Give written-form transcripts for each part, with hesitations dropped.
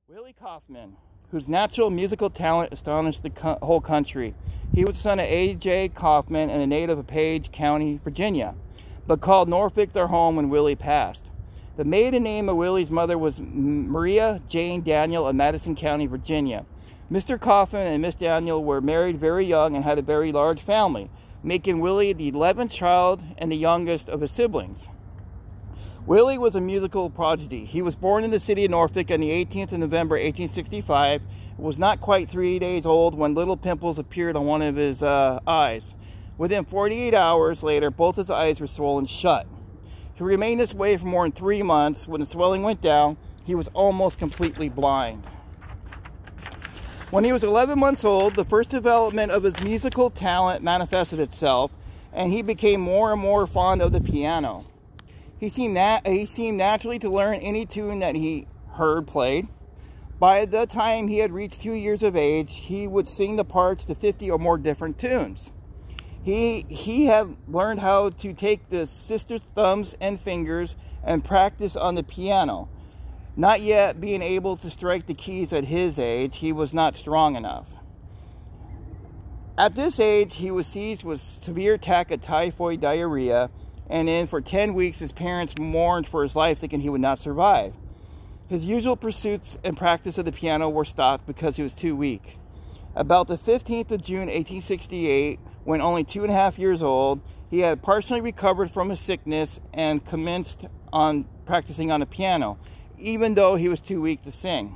Willie Coffman, whose natural musical talent astonished the whole country. He was the son of A.J. Coffman and a native of Page County, Virginia, but called Norfolk their home when Willie passed. The maiden name of Willie's mother was Maria Jane Daniel of Madison County, Virginia. Mr. Coffman and Miss Daniel were married very young and had a very large family, making Willie the 11th child and the youngest of his siblings. Willie was a musical prodigy. He was born in the city of Norfolk on the 18th of November, 1865. Was not quite 3 days old when little pimples appeared on one of his eyes. Within 48 hours later, both his eyes were swollen shut. He remained this way for more than 3 months. When the swelling went down, he was almost completely blind. When he was 11 months old, the first development of his musical talent manifested itself, and he became more and more fond of the piano. He seemed naturally to learn any tune that he heard played. By the time he had reached 2 years of age, he would sing the parts to 50 or more different tunes. He had learned how to take the sister's thumbs and fingers and practice on the piano. Not yet being able to strike the keys at his age, he was not strong enough. At this age, he was seized with severe attack of typhoid diarrhea, and then for 10 weeks his parents mourned for his life, thinking he would not survive. His usual pursuits and practice of the piano were stopped because he was too weak. About the 15th of June, 1868, when only 2.5 years old, he had partially recovered from his sickness and commenced on practicing on the piano, even though he was too weak to sing.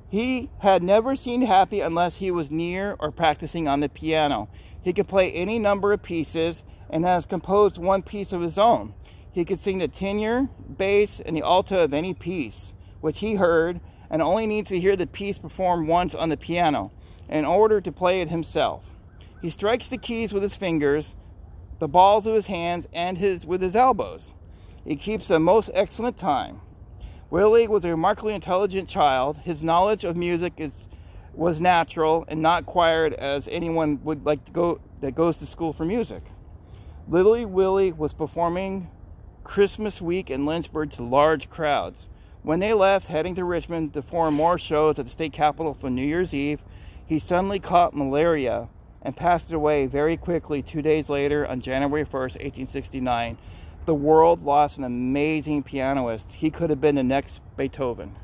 He had never seemed happy unless he was near or practicing on the piano. He could play any number of pieces and has composed one piece of his own. He could sing the tenor, bass, and the alto of any piece, which he heard, and only needs to hear the piece performed once on the piano in order to play it himself. He strikes the keys with his fingers, the balls of his hands, and with his elbows. He keeps a most excellent time. Willie was a remarkably intelligent child. His knowledge of music was natural and not acquired as anyone would like to go that goes to school for music. Little Willie was performing Christmas week in Lynchburg to large crowds. When they left, heading to Richmond to perform more shows at the state capitol for New Year's Eve, he suddenly caught malaria and passed away very quickly 2 days later on January 1st, 1869. The world lost an amazing pianist. He could have been the next Beethoven.